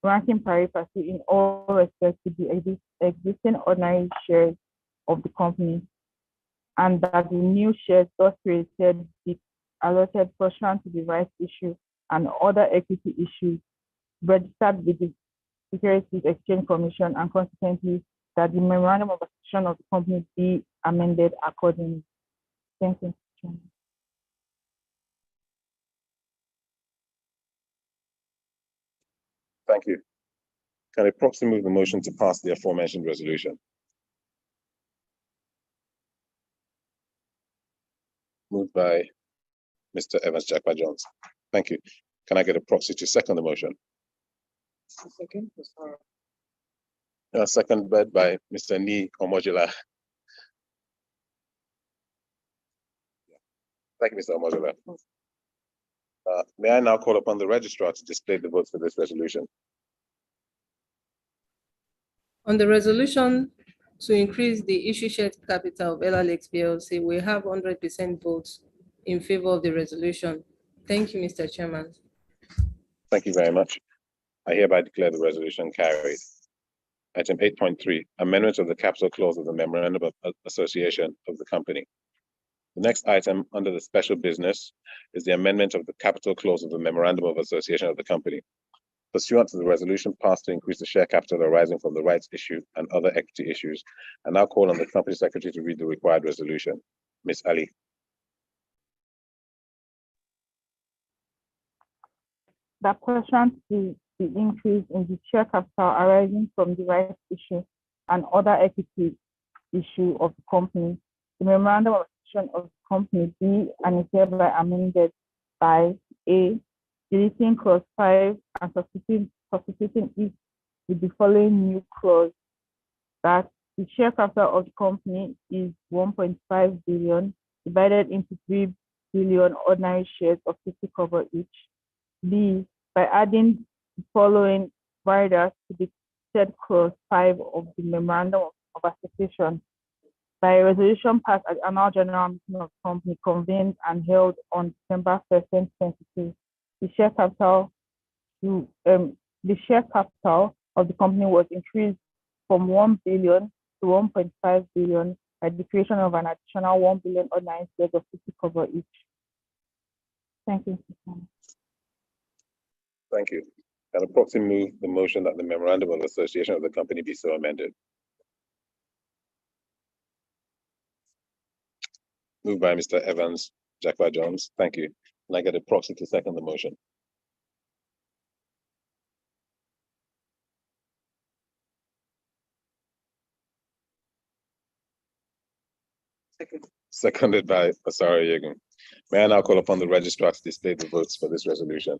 ranking pari passu in all respects to the existing ordinary shares of the company, and that the new shares thus created be allotted pursuant to the rights issue and other equity issues registered with the Securities Exchange Commission, and consequently that the memorandum of association of the company be amended accordingly. Thank you. Thank you. Can a proxy move the motion to pass the aforementioned resolution? Moved moved by Mr. Evans Jakpa Jones. Thank you. Can I get a proxy to second the motion? Second, Seconded by Mr. Ni Omojila. Thank you, Mr. Omojila. May I now call upon the registrar to display the votes for this resolution? On the resolution to increase the issue share capital of Ellah Lakes PLC, we have 100% votes in favor of the resolution. Thank you, Mr. Chairman. Thank you very much. I hereby declare the resolution carried. Item 8.3, amendment of the capital clause of the Memorandum of Association of the company. The next item under the special business is the amendment of the capital clause of the Memorandum of Association of the company. Pursuant to the resolution passed to increase the share capital arising from the rights issue and other equity issues, I now call on the company secretary to read the required resolution. Ms. Ali. That pursuant to the increase in the share capital arising from the rights issue and other equity issue of the company, the Memorandum of Association of the company be and is hereby amended by A, deleting clause 5 and substituting it with the following new clause, that the share capital of the company is 1.5 billion divided into 3 billion ordinary shares of 50 cover each. B, by adding the following riders to the said clause 5 of the Memorandum of Association, by a resolution passed at the annual general meeting of the company convened and held on December 1st, 2022, the share capital of the company was increased from 1 billion to 1.5 billion by the creation of an additional 1 billion ordinary shares of 50 cover each. Thank you. Thank you. Can a proxy move the motion that the Memorandum of Association of the company be so amended? Moved by Mr. Evans Jakpa Jones. Thank you. Can I get a proxy to second the motion? second, Seconded by Asara Yegun. May I now call upon the registrar to display the votes for this resolution?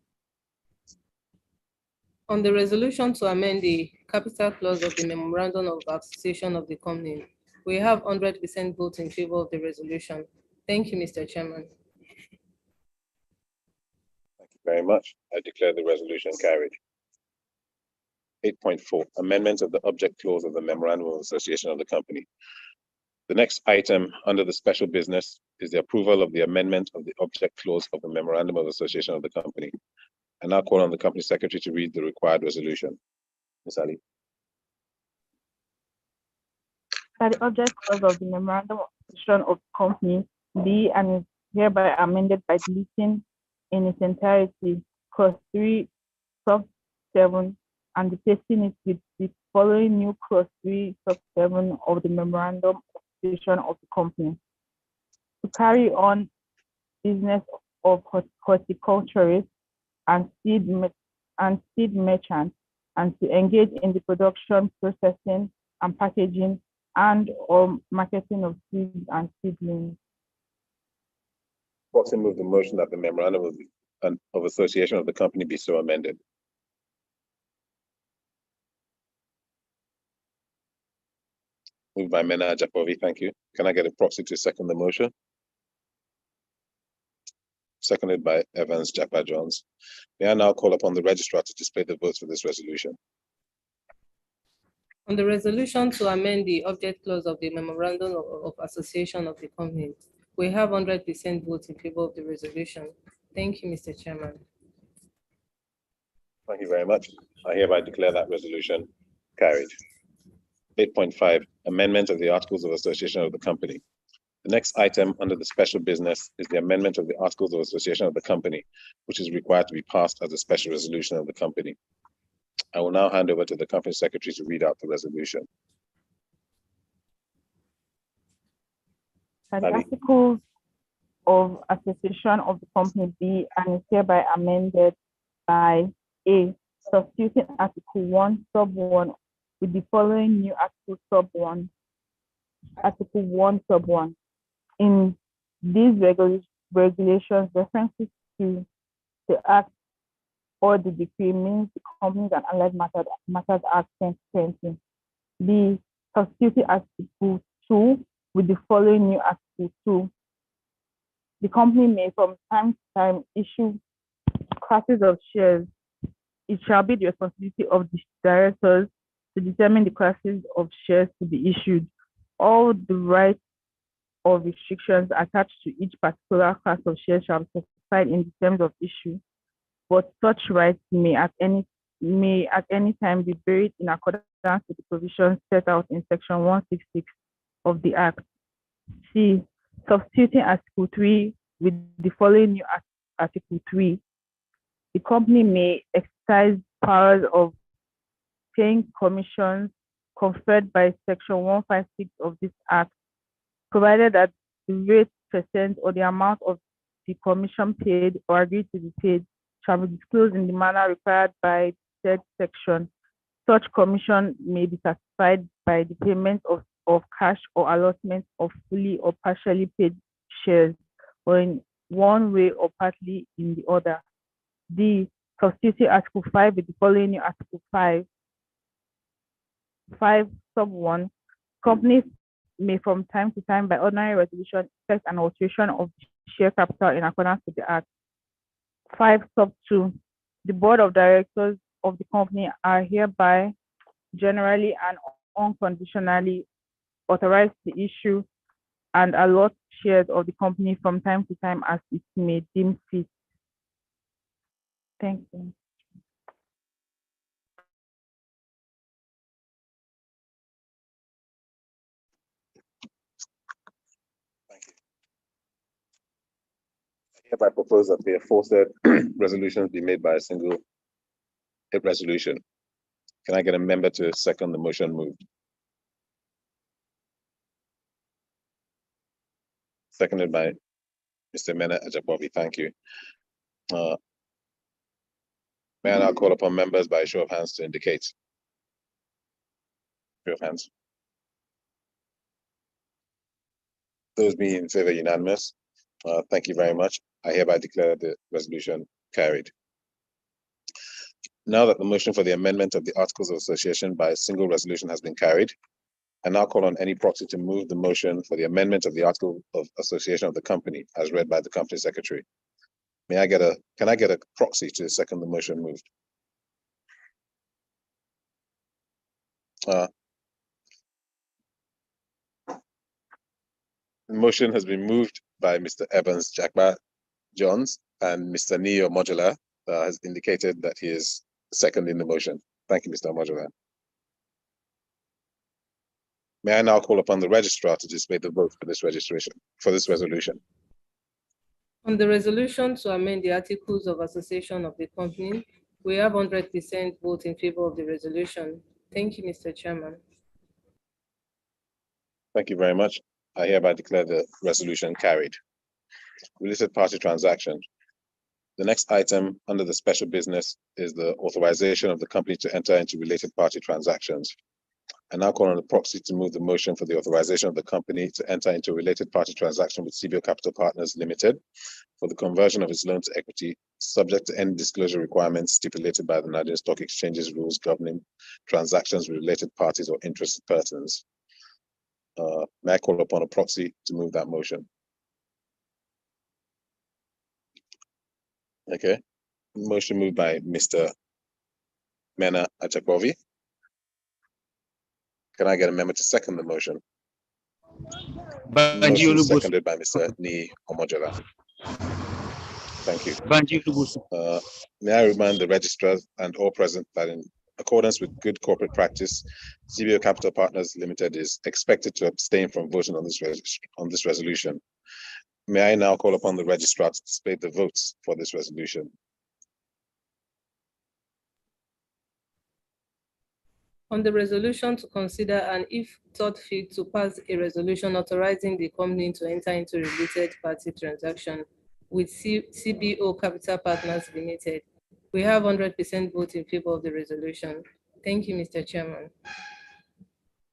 On the resolution to amend the capital clause of the Memorandum of Association of the company, we have 100% votes in favor of the resolution. Thank you, Mr. Chairman. Thank you very much. I declare the resolution carried. 8.4, amendment of the object clause of the Memorandum of Association of the company. The next item under the special business is the approval of the amendment of the object clause of the Memorandum of Association of the company. I now call on the company secretary to read the required resolution. Ms. Ali. That the object clause of the Memorandum of Association of the company be and is hereby amended by deleting in its entirety clause 3 sub 7 and replacing it with the following new clause 3 sub 7 of the Memorandum of Association of the company. To carry on business of horticulturists and seed merchants, and to engage in the production, processing, and packaging and/or marketing of seeds and seedlings. Proxy move the motion that the Memorandum of Association of the company be so amended. Moved by Mena Japovi, thank you. Can I get a proxy to second the motion? Seconded by Evans Jakpa Jones. May I now call upon the registrar to display the votes for this resolution? On the resolution to amend the object clause of the Memorandum of Association of the company, we have 100% votes in favor of the resolution. Thank you, Mr. Chairman. Thank you very much. I hereby declare that resolution carried. 8.5, amendment of the Articles of Association of the company. The next item under the special business is the amendment of the Articles of Association of the company, which is required to be passed as a special resolution of the company. I will now hand over to the company secretary to read out the resolution. The Articles of Association of the company be and is hereby amended by A, substituting Article 1 sub 1 with the following new Article sub 1. Article 1 sub 1. In this regulations, references to the Act or the decree means the Companies and Allied Matters Act 2020. B. Substituting Article 2 with the following new Article 2. The company may from time to time issue classes of shares. It shall be the responsibility of the directors to determine the classes of shares to be issued. All the rights or restrictions attached to each particular class of shares shall be specified in the terms of issue, but such rights may at any time be buried in accordance with the provisions set out in Section 166 of the Act. C. Substituting Article 3 with the following new Article 3. The company may exercise powers of paying commissions conferred by Section 156 of this Act, provided that the rate, percent, or the amount of the commission paid or agreed to be paid shall be disclosed in the manner required by said section. Such commission may be satisfied by the payment of cash or allotment of fully or partially paid shares, or in one way or partly in the other. D. Substituting Article 5 with the following new Article 5. 5 sub 1. Companies may from time to time by ordinary resolution effect an alteration of the share capital in accordance with the Act. 5 sub 2. The board of directors of the company are hereby generally and unconditionally authorized to issue and allot shares of the company from time to time as it may deem fit. Thank you. Thank you. I hereby propose that the aforesaid resolutions be made by a single resolution. Can I get a member to second the motion moved? Seconded by Mr. Mena Ajabobi. Thank you. May I now call upon members by a show of hands to indicate? Show of hands. Those being in favor, unanimous. Thank you very much. I hereby declare the resolution carried. Now that the motion for the amendment of the Articles of Association by a single resolution has been carried, I now call on any proxy to move the motion for the amendment of the Article of Association of the company as read by the company secretary. Can I get a proxy to second the motion moved? The motion has been moved by Mr. Evans Jakba Johns, and Mr. Neo Modular has indicated that he is seconding the motion. Thank you, Mr. Modular. May I now call upon the registrar to display the vote for this resolution? On the resolution to amend the Articles of Association of the company, we have 100% vote in favor of the resolution. Thank you, Mr. Chairman. Thank you very much. I hereby declare the resolution carried. Related party transactions. The next item under the special business is the authorization of the company to enter into related party transactions. I now call on the proxy to move the motion for the authorization of the company to enter into a related party transaction with CBO Capital Partners Limited for the conversion of its loan to equity, subject to any disclosure requirements stipulated by the Nigerian Stock Exchange's rules governing transactions with related parties or interested persons. May I call upon a proxy to move that motion? Okay. Motion moved by Mr. Mena Ajabovi. Can I get a member to second the motion? Motion seconded by Mr. Ni Omojola. Thank you. May I remind the registrars and all present that in accordance with good corporate practice, CBO Capital Partners Limited is expected to abstain from voting on this resolution. May I now call upon the registrar to display the votes for this resolution? On the resolution to consider and if thought fit to pass a resolution authorizing the company to enter into related party transaction with CBO Capital Partners Limited, we have 100% vote in favor of the resolution. Thank you, Mr. Chairman.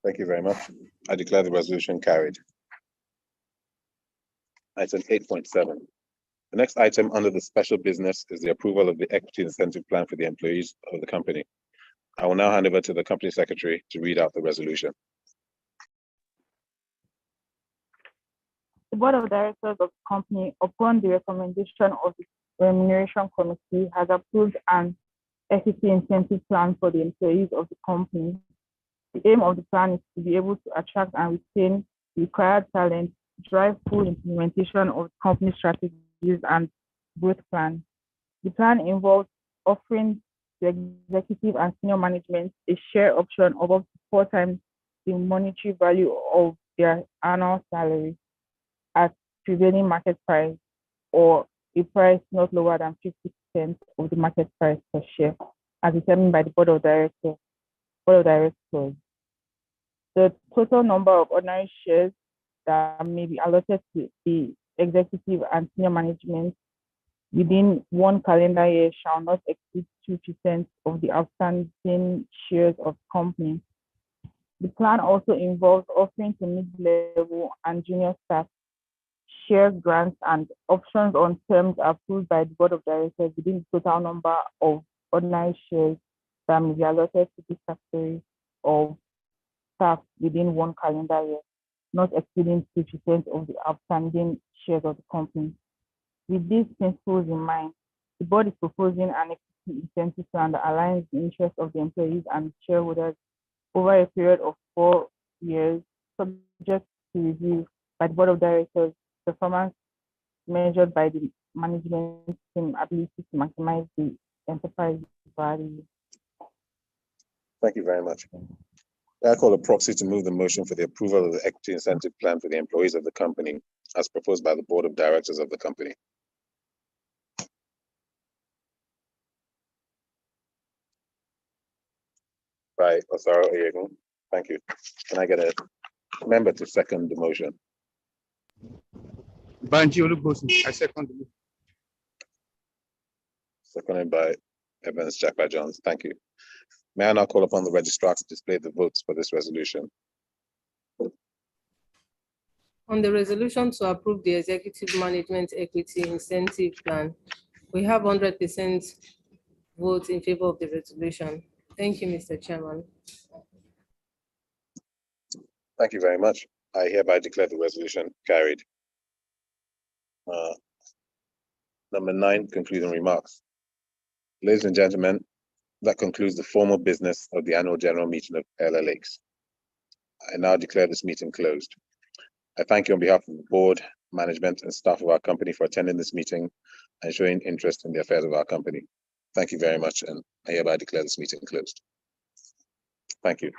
Thank you very much. I declare the resolution carried. Item 8.7. The next item under the special business is the approval of the equity incentive plan for the employees of the company. I will now hand over to the company secretary to read out the resolution. The board of directors of the company, upon the recommendation of the remuneration committee, has approved an equity incentive plan for the employees of the company. The aim of the plan is to be able to attract and retain required talent, drive full implementation of the company strategies and growth plan. The plan involves offering the executive and senior management a share option of up to 4 times the monetary value of their annual salary at prevailing market price, or a price not lower than 50% of the market price per share, as determined by the board of directors. The total number of ordinary shares that may be allotted to the executive and senior management within 1 calendar year shall not exceed 2% of the outstanding shares of the company. The plan also involves offering to mid-level and junior staff share grants and options on terms approved by the board of directors within the total number of ordinary shares that may be allotted to this category of staff within 1 calendar year, not exceeding 2% of the outstanding shares of the company. With these principles in mind, the board is proposing an equity incentive plan that aligns the interests of the employees and shareholders over a period of 4 years, subject to review by the board of directors, performance measured by the management team ability to maximize the enterprise value. Thank you very much. I call a proxy to move the motion for the approval of the equity incentive plan for the employees of the company as proposed by the board of directors of the company. By Osaro Oyegun. Thank you. Can I get a member to second the motion? Banji Olubosun, I second the motion. Seconded by Evans Jackpa Jones. Thank you. May I now call upon the registrar to display the votes for this resolution? On the resolution to approve the executive management equity incentive plan, we have 100% votes in favor of the resolution. Thank you, Mr. Chairman. Thank you very much. I hereby declare the resolution carried. Number 9, concluding remarks. Ladies and gentlemen, that concludes the formal business of the annual general meeting of Ellah Lakes. I now declare this meeting closed. I thank you on behalf of the board, management, and staff of our company for attending this meeting and showing interest in the affairs of our company. Thank you very much, and I hereby declare this meeting closed. Thank you.